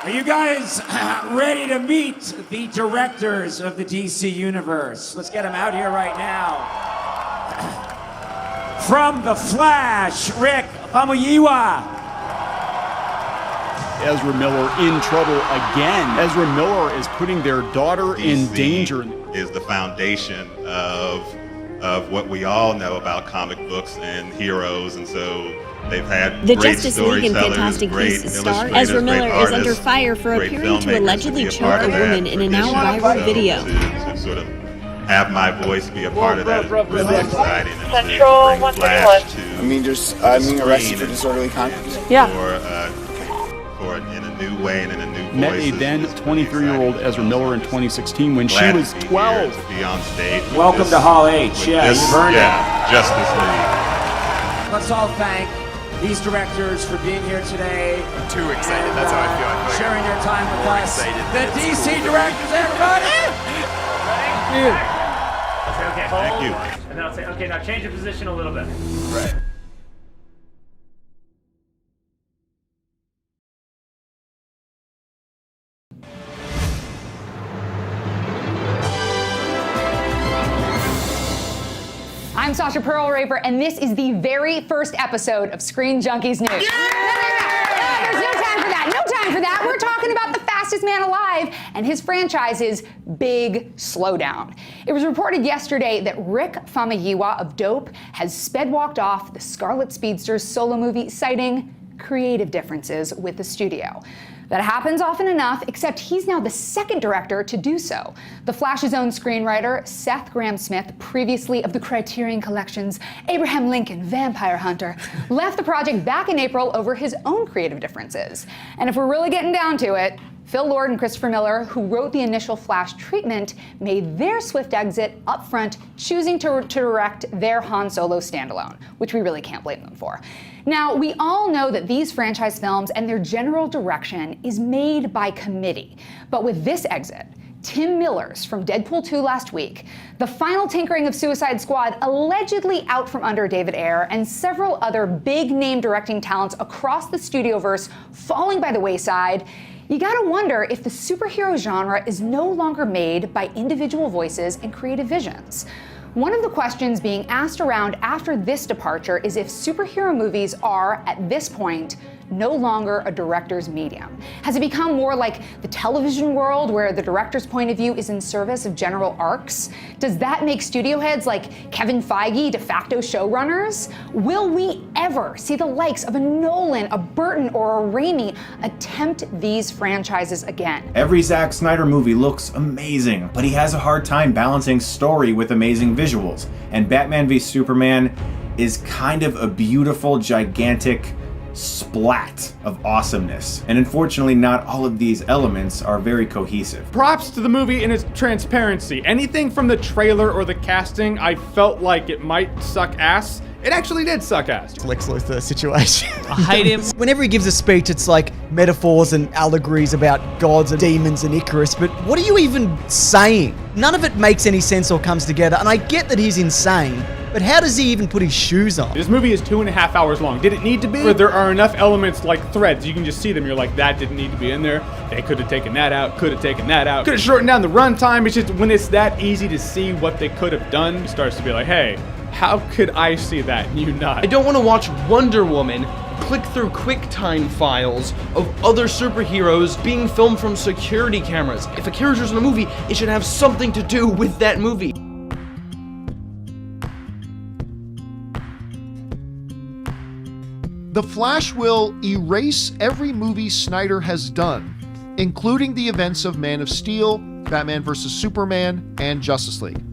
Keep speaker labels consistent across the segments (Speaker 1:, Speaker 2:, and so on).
Speaker 1: Are you guys ready to meet the directors of the DC Universe? Let's get them out here right now. From The Flash, Rick Famuyiwa.
Speaker 2: Ezra Miller in trouble again. Ezra Miller is putting their daughter in danger.
Speaker 3: Is the foundation of what we all know about comic books and heroes, and so they've had
Speaker 4: the
Speaker 3: great
Speaker 4: Justice League and Fantastic Beasts star Ezra Miller is under fire for appearing to allegedly choke a woman in a now viral video.
Speaker 3: To sort of have my voice be a part of that is really exciting. And
Speaker 5: Central
Speaker 3: to bring Flash to
Speaker 6: arrested for disorderly conduct.
Speaker 5: Yeah.
Speaker 3: For in a new way and in a new voice.
Speaker 2: Met a then 23-year-old Ezra Miller in 2016 when she was 12.
Speaker 3: To be on stage.
Speaker 1: Welcome to Hall H. Yeah, you've earned it.
Speaker 3: Justice League.
Speaker 1: Let's all thank these directors for being here today.
Speaker 7: I'm too excited. That's how I feel. I feel
Speaker 1: sharing their time with us.
Speaker 7: The
Speaker 1: DC directors, everybody!
Speaker 8: I'll say, okay, hold
Speaker 3: Thank you.
Speaker 8: on. And then I'll say, okay, now change your position a little bit.
Speaker 7: Right.
Speaker 9: I'm Sasha Pearl Raper, and this is the very first episode of Screen Junkies News. No, there's no time for that. No time for that. We're talking about the fastest man alive and his franchise's big slowdown. It was reported yesterday that Rick Famuyiwa of Dope has sped-walked off the Scarlet Speedster's solo movie, citing creative differences with the studio. That happens often enough, except he's now the second director to do so. The Flash's own screenwriter, Seth Grahame-Smith, previously of the Criterion Collection's Abraham Lincoln Vampire Hunter, left the project back in April over his own creative differences. And if we're really getting down to it, Phil Lord and Christopher Miller, who wrote the initial Flash treatment, made their swift exit up front, choosing to direct their Han Solo standalone, which we really can't blame them for. Now, we all know that these franchise films and their general direction is made by committee. But with this exit, Tim Miller's from Deadpool 2 last week, the final tinkering of Suicide Squad allegedly out from under David Ayer, and several other big-name directing talents across the studioverse falling by the wayside, you gotta wonder if the superhero genre is no longer made by individual voices and creative visions. One of the questions being asked around after this departure is if superhero movies are, at this point, no longer a director's medium. Has it become more like the television world where the director's point of view is in service of general arcs? Does that make studio heads like Kevin Feige de facto showrunners? Will we ever see the likes of a Nolan, a Burton, or a Raimi attempt these franchises again?
Speaker 10: Every Zack Snyder movie looks amazing, but he has a hard time balancing story with amazing visuals. And Batman v Superman is kind of a beautiful, gigantic splat of awesomeness. And unfortunately, not all of these elements are very cohesive.
Speaker 11: Props to the movie and its transparency. Anything from the trailer or the casting, I felt like it might suck ass. It actually did suck ass.
Speaker 12: Lex Luthor situation.
Speaker 13: I hate him.
Speaker 12: Whenever he gives a speech, it's like metaphors and allegories about gods and demons and Icarus, but what are you even saying? None of it makes any sense or comes together, and I get that he's insane, but how does he even put his shoes on?
Speaker 11: This movie is 2.5 hours long. Did it need to be? Or there are enough elements like threads, you can just see them, you're like, that didn't need to be in there. They could have taken that out, could have taken that out. Could have shortened down the runtime. It's just when it's that easy to see what they could have done, it starts to be like, hey, how could I see that and you not?
Speaker 13: I don't want to watch Wonder Woman click through QuickTime files of other superheroes being filmed from security cameras. If a character's in a movie, it should have something to do with that movie.
Speaker 14: The Flash will erase every movie Snyder has done, including the events of Man of Steel, Batman vs. Superman, and Justice League.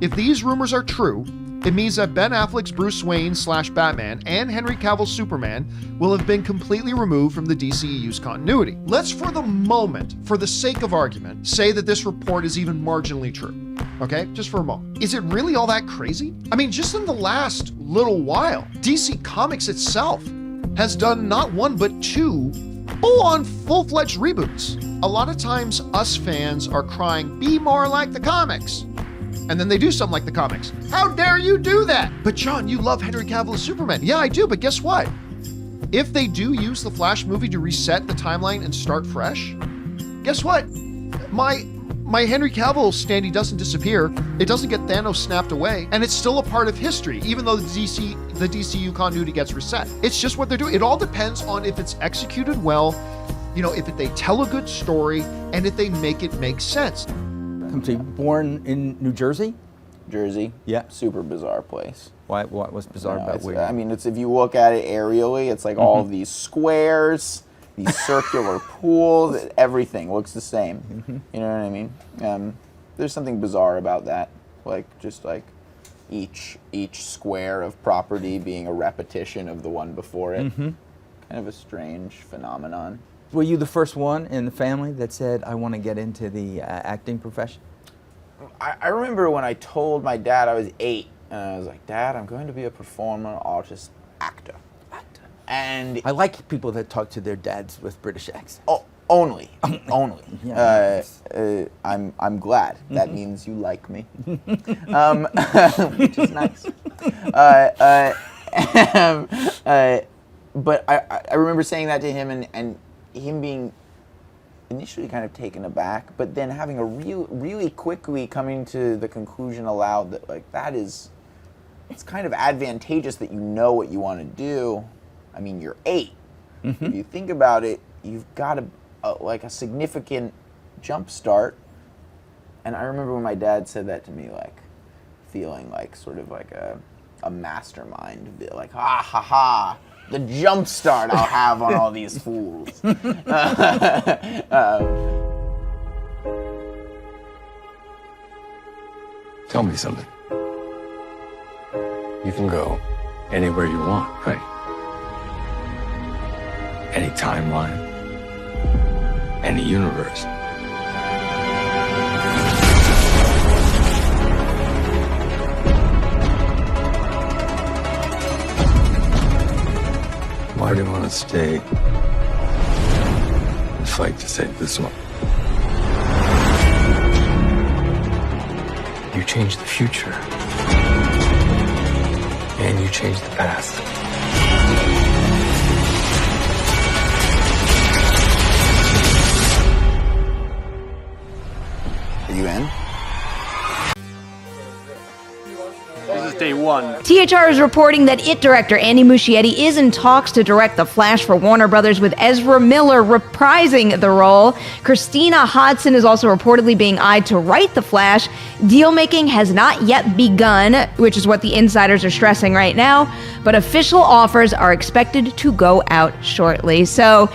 Speaker 14: If these rumors are true, it means that Ben Affleck's Bruce Wayne / Batman and Henry Cavill's Superman will have been completely removed from the DCEU's continuity. Let's, for the moment, for the sake of argument, say that this report is even marginally true. Okay, just for a moment. Is it really all that crazy? I mean, just in the last little while, DC Comics itself has done not one but two full-on, full-fledged reboots. A lot of times, us fans are crying, be more like the comics. And then they do something like the comics. How dare you do that? But John, you love Henry Cavill as Superman. Yeah, I do, but guess what? If they do use the Flash movie to reset the timeline and start fresh, guess what? My Henry Cavill standee doesn't disappear. It doesn't get Thanos snapped away, and it's still a part of history, even though the DCU continuity gets reset. It's just what they're doing. It all depends on if it's executed well, if they tell a good story, and if they make it make sense.
Speaker 5: Born in New Jersey?
Speaker 6: Jersey.
Speaker 5: Yeah.
Speaker 6: Super bizarre place.
Speaker 5: What was bizarre about where?
Speaker 6: I mean, it's if you look at it aerially, it's like all of these squares, these circular pools, everything looks the same. You know what I mean? There's something bizarre about that, just each square of property being a repetition of the one before it. Kind of a strange phenomenon.
Speaker 5: Were you the first one in the family that said, I want to get into the acting profession?
Speaker 6: I remember when I told my dad I was 8, and I was like, Dad, I'm going to be a performer, artist, actor. And
Speaker 5: I like people that talk to their dads with British accents.
Speaker 6: Oh, only.
Speaker 5: Yeah,
Speaker 6: I'm glad. That means you like me, which is nice. But I remember saying that to him, and him being initially kind of taken aback, but then having a really quickly coming to the conclusion aloud that it's kind of advantageous that you know what you want to do. I mean, you're 8. If you think about it, you've got a significant jump start. And I remember when my dad said that to me, feeling sort of like a mastermind, ha ha ha, the jump start I'll have on all these fools.
Speaker 15: Tell me something. You can go anywhere you want, right? Any timeline, any universe. Why do you want to stay and fight to save this one? You changed the future. And you changed the past.
Speaker 6: Are you in?
Speaker 2: This is day one.
Speaker 16: THR is reporting that IT director Andy Muschietti is in talks to direct The Flash for Warner Brothers, with Ezra Miller reprising the role. Christina Hodson is also reportedly being eyed to write The Flash. Deal-making has not yet begun, which is what the insiders are stressing right now, but official offers are expected to go out shortly. So,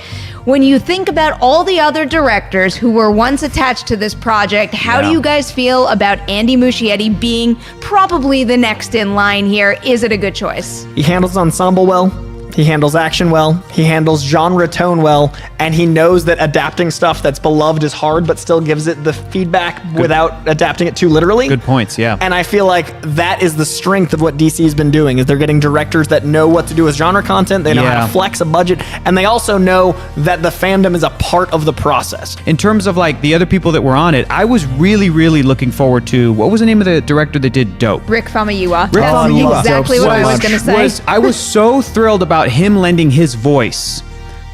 Speaker 16: when you think about all the other directors who were once attached to this project, how do you guys feel about Andy Muschietti being probably the next in line here? Is it a good choice?
Speaker 17: He handles ensemble well. He handles action well. He handles genre tone well. And he knows that adapting stuff that's beloved is hard, but still gives it the feedback without adapting it too literally.
Speaker 18: Good points, yeah.
Speaker 17: And I feel like that is the strength of what DC has been doing, is they're getting directors that know what to do with genre content. They know how to flex a budget. And they also know that the fandom is a part of the process.
Speaker 18: In terms of the other people that were on it, I was really, really looking forward to, what was the name of the director that did Dope?
Speaker 16: Rick Famuyiwa.
Speaker 18: Rick Famuyiwa.
Speaker 16: Exactly what I was going to say.
Speaker 18: I was so thrilled about him lending his voice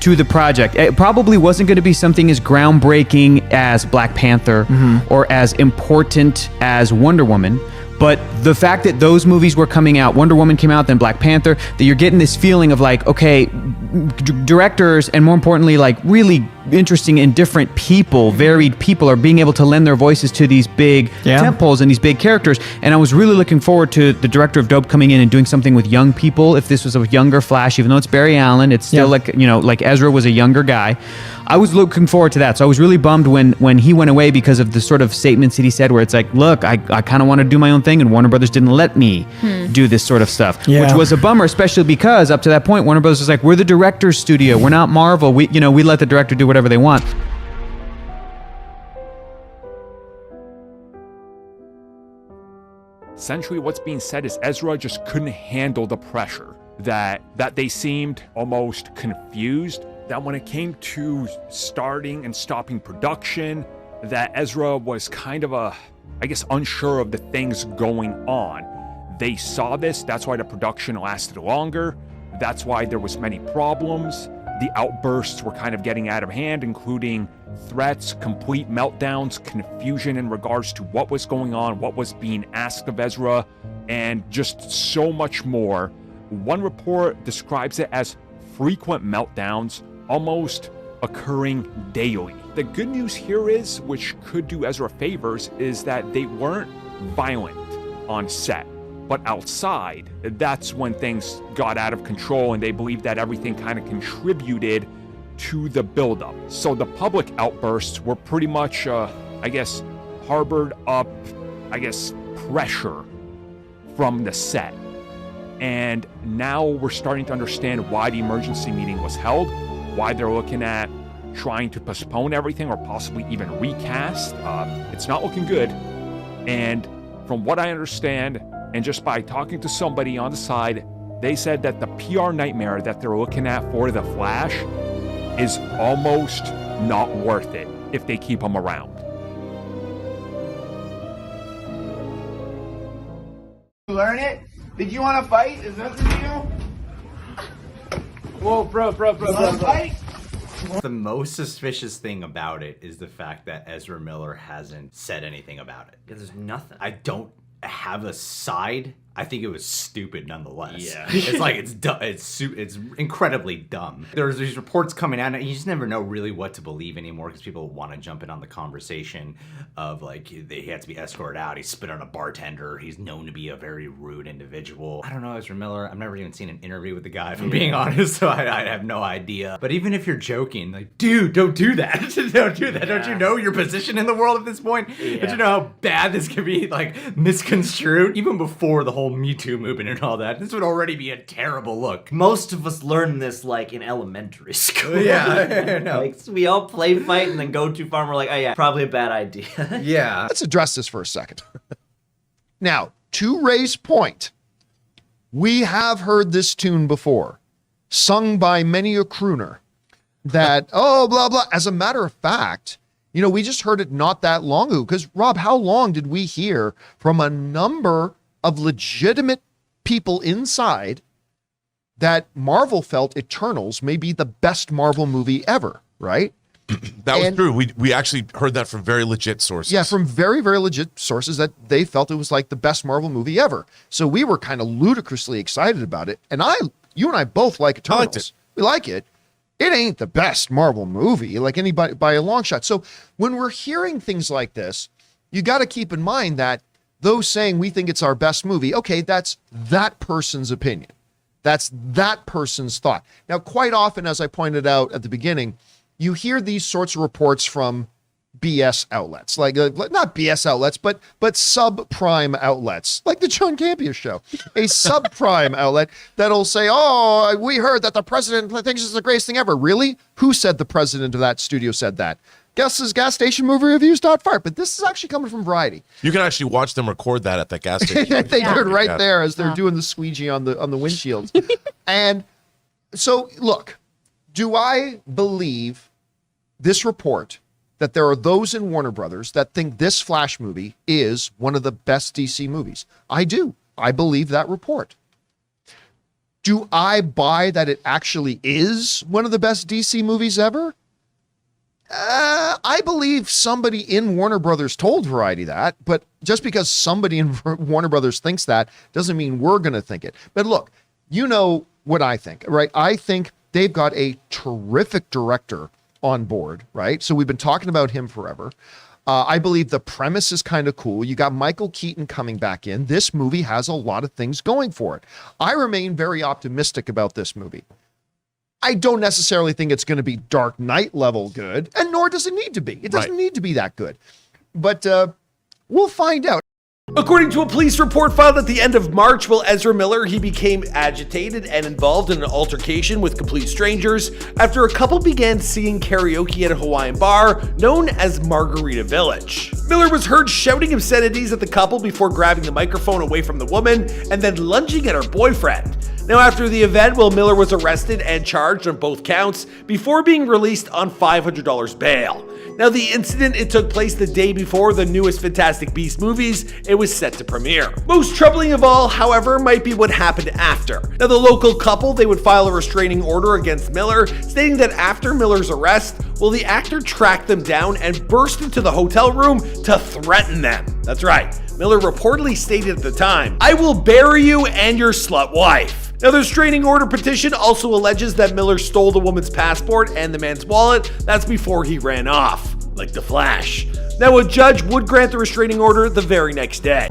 Speaker 18: to the project. It probably wasn't going to be something as groundbreaking as Black Panther or as important as Wonder Woman, but the fact that those movies were coming out, Wonder Woman came out, then Black Panther, that you're getting this feeling of okay, directors, and more importantly, really interesting and different people, varied people, are being able to lend their voices to these big tentpoles and these big characters. And I was really looking forward to the director of Dope coming in and doing something with young people. If this was a younger Flash, even though it's Barry Allen, it's still like Ezra was a younger guy. I was looking forward to that. So I was really bummed when he went away because of the sort of statements that he said where it's look, I kind of want to do my own thing, and Warner Brothers didn't let me do this sort of stuff, which was a bummer, especially because up to that point, Warner Brothers was we're the director's studio. We're not Marvel. We let the director do whatever they want.
Speaker 19: Essentially, what's being said is Ezra just couldn't handle the pressure, that they seemed almost confused, that when it came to starting and stopping production, that Ezra was kind of unsure of the things going on. They saw this, that's why the production lasted longer. That's why there was many problems. The outbursts were kind of getting out of hand, including threats, complete meltdowns, confusion in regards to what was going on, what was being asked of Ezra, and just so much more. One report describes it as frequent meltdowns, almost occurring daily. The good news here is, which could do Ezra favors, is that they weren't violent on set. But outside, that's when things got out of control, and they believe that everything kind of contributed to the buildup. So the public outbursts were pretty much, harbored up, pressure from the set. And now we're starting to understand why the emergency meeting was held, why they're looking at trying to postpone everything or possibly even recast. It's not looking good. And from what I understand, and just by talking to somebody on the side, they said that the PR nightmare that they're looking at for The Flash is almost not worth it if they keep him around.
Speaker 6: Learn it? Did you want to fight? Is that the deal?
Speaker 11: Whoa, bro.
Speaker 6: Fight?
Speaker 20: The most suspicious thing about it is the fact that Ezra Miller hasn't said anything about it.
Speaker 21: There's nothing.
Speaker 20: I don't have a side. I think it was stupid nonetheless.
Speaker 21: Yeah.
Speaker 20: It's like, it's dumb. It's incredibly dumb. There's these reports coming out, and you just never know really what to believe anymore because people want to jump in on the conversation of like, he had to be escorted out. He spit on a bartender. He's known to be a very rude individual. I don't know, Ezra Miller. I've never even seen an interview with the guy, if I'm being honest, so I have no idea. But even if you're joking, like, dude, don't do that. Don't do that. Yeah. Don't you know your position in the world at this point? Yeah. Don't you know how bad this could be, like, misconstrued? Even before the whole Me Too movement and all that, this would already be a terrible look.
Speaker 21: Most of us learned this like in elementary school.
Speaker 20: Yeah, I know.
Speaker 21: Like, we all play fight and then go too far and we're like, oh yeah, probably a bad idea.
Speaker 20: Yeah.
Speaker 14: Let's address this for a second. Now, to Ray's point, we have heard this tune before, sung by many a crooner, that, oh, blah, blah. As a matter of fact, you know, we just heard it not that long ago. Because, Rob, how long did we hear from a number of legitimate people inside that Marvel felt Eternals may be the best Marvel movie ever, right?
Speaker 22: That was true. We actually heard that from very legit sources.
Speaker 14: Yeah, from very, very legit sources that they felt it was like the best Marvel movie ever. So we were kind of ludicrously excited about it. And you and I both like Eternals.
Speaker 22: I liked it.
Speaker 14: We like it. It ain't the best Marvel movie, like anybody by a long shot. So when we're hearing things like this, you got to keep in mind that those saying we think it's our best movie, okay, that's that person's opinion. That's that person's thought. Now, quite often, as I pointed out at the beginning, you hear these sorts of reports from BS outlets, like not BS outlets, but subprime outlets, like the John Campea show, a subprime outlet that'll say, oh, we heard that the president thinks it's the greatest thing ever. Really? Who said the president of that studio said that? Guesses, gas station movie reviews.fart. But this is actually coming from Variety.
Speaker 22: You can actually watch them record that at the gas station.
Speaker 14: They do it right there as they're doing the squeegee on the windshields. And so, look, do I believe this report that there are those in Warner Brothers that think this Flash movie is one of the best DC movies? I do. I believe that report. Do I buy that it actually is one of the best DC movies ever? I believe somebody in Warner Brothers told Variety that, but just because somebody in Warner Brothers thinks that doesn't mean we're going to think it. But look, you know what I think, right? I think they've got a terrific director on board, right? So we've been talking about him forever. I believe the premise is kind of cool. You got Michael Keaton coming back in. This movie has a lot of things going for it. I remain very optimistic about this movie. I don't necessarily think it's going to be Dark Knight level good, and nor does it need to be. It doesn't need to be that good. But we'll find out.
Speaker 13: According to a police report filed at the end of March, while Ezra Miller, he became agitated and involved in an altercation with complete strangers after a couple began singing karaoke at a Hawaiian bar known as Margarita Village. Miller was heard shouting obscenities at the couple before grabbing the microphone away from the woman and then lunging at her boyfriend. Now, after the event, Will Miller was arrested and charged on both counts before being released on $500 bail. Now, the incident, it took place the day before the newest Fantastic Beasts movies. It was set to premiere. Most troubling of all, however, might be what happened after. Now, the local couple, they would file a restraining order against Miller, stating that after Miller's arrest, well, the actor tracked them down and burst into the hotel room to threaten them. That's right. Miller reportedly stated at the time, "I will bury you and your slut wife." Now, the restraining order petition also alleges that Miller stole the woman's passport and the man's wallet. That's before he ran off, like the Flash. Now, a judge would grant the restraining order the very next day.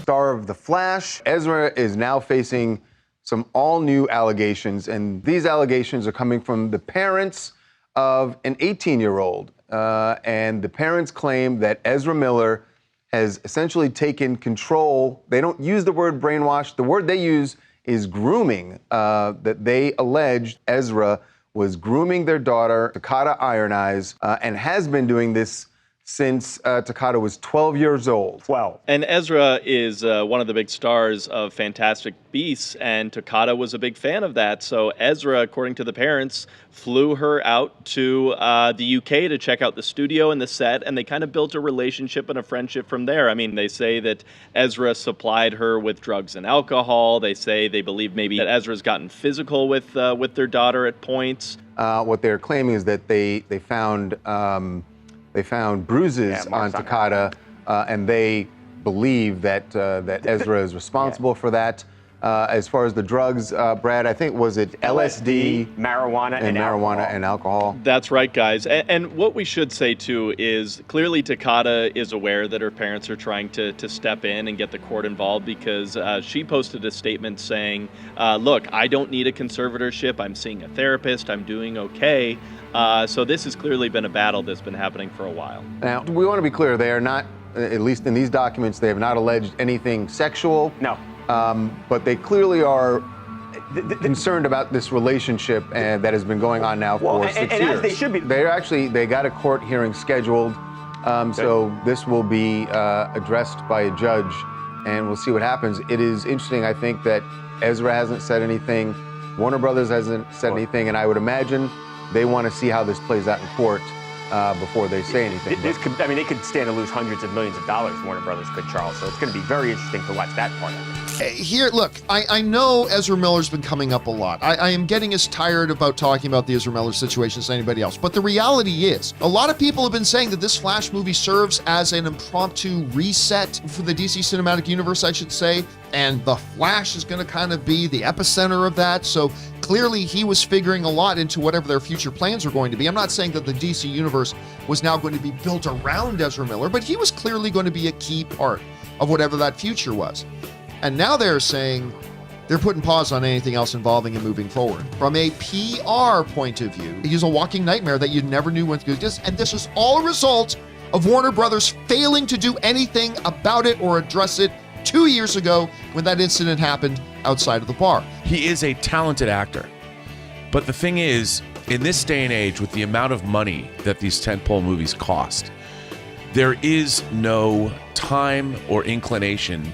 Speaker 1: Star of The Flash, Ezra is now facing some all-new allegations, and these allegations are coming from the parents of an 18-year-old. And the parents claim that Ezra Miller has essentially taken control. They don't use the word brainwash. The word they use is grooming, that they alleged Ezra was grooming their daughter, Takata Iron Eyes, and has been doing this since Takata was 12 years old.
Speaker 4: Wow. And Ezra is one of the big stars of Fantastic Beasts, and Takata was a big fan of that. So Ezra, according to the parents, flew her out to the UK to check out the studio and the set, and they kind of built a relationship and a friendship from there. I mean, they say that Ezra supplied her with drugs and alcohol. They say they believe maybe that Ezra's gotten physical with their daughter at points.
Speaker 1: What they're claiming is that they found bruises on Takata, and they believe that Ezra is responsible for that. As far as the drugs, Brad, I think, was it LSD,
Speaker 23: marijuana,
Speaker 1: and alcohol?
Speaker 4: That's right, guys. And what we should say, too, is clearly Takata is aware that her parents are trying to step in and get the court involved, because she posted a statement saying, look, I don't need a conservatorship. I'm seeing a therapist. I'm doing okay. So this has clearly been a battle that's been happening for a while.
Speaker 1: Now, we want to be clear, they are not, at least in these documents, they have not alleged anything sexual.
Speaker 23: No.
Speaker 1: But they clearly are concerned about this relationship that has been going on now for 6 years.
Speaker 23: As they should be.
Speaker 1: They got a court hearing scheduled, so this will be addressed by a judge, and we'll see what happens. It is interesting, I think, that Ezra hasn't said anything, Warner Brothers hasn't said anything, and I would imagine they want to see how this plays out in court before they say anything.
Speaker 23: They could stand to lose hundreds of millions of dollars, Warner Brothers could, Charles, so it's going to be very interesting to watch that part of it.
Speaker 14: Here, look, I know Ezra Miller's been coming up a lot. I am getting as tired about talking about the Ezra Miller situation as anybody else. But the reality is, a lot of people have been saying that this Flash movie serves as an impromptu reset for the DC Cinematic Universe, I should say. And the Flash is going to kind of be the epicenter of that. So clearly he was figuring a lot into whatever their future plans are going to be. I'm not saying that the DC Universe was now going to be built around Ezra Miller, but he was clearly going to be a key part of whatever that future was. And now they're saying they're putting pause on anything else involving him moving forward. From a PR point of view, he's a walking nightmare that you never knew when to do this. And this is all a result of Warner Brothers failing to do anything about it or address it 2 years ago when that incident happened outside of the bar.
Speaker 22: He is a talented actor. But the thing is, in this day and age, with the amount of money that these tentpole movies cost, there is no time or inclination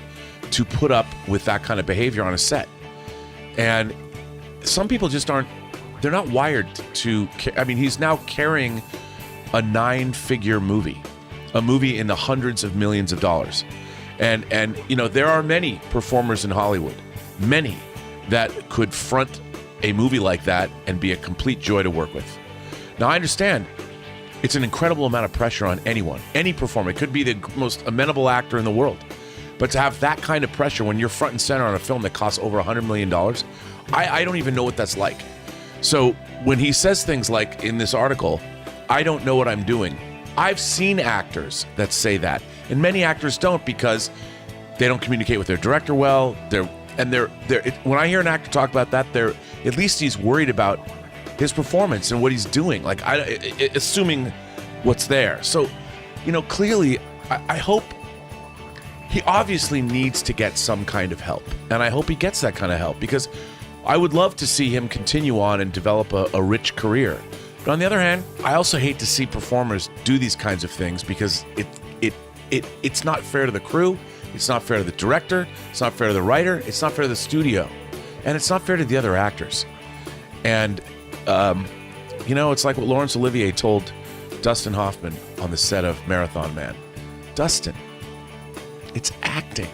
Speaker 22: to put up with that kind of behavior on a set. And some people just they're not wired to, he's now carrying a 9-figure movie, a movie in the hundreds of millions of dollars. And there are many performers in Hollywood, many, that could front a movie like that and be a complete joy to work with. Now, I understand it's an incredible amount of pressure on anyone, any performer. It could be the most amenable actor in the world. But to have that kind of pressure when you're front and center on a film that costs over $100 million, I don't even know what that's like. So when he says things like in this article, I don't know what I'm doing, I've seen actors that say that. And many actors don't, because they don't communicate with their director well. When I hear an actor talk about that, at least he's worried about his performance and what he's doing, assuming what's there. So, clearly, I hope he obviously needs to get some kind of help. And I hope he gets that kind of help, because I would love to see him continue on and develop a rich career. But on the other hand, I also hate to see performers do these kinds of things, because it's not fair to the crew, it's not fair to the director, it's not fair to the writer, it's not fair to the studio. And it's not fair to the other actors. And, it's like what Laurence Olivier told Dustin Hoffman on the set of Marathon Man. Dustin, it's acting.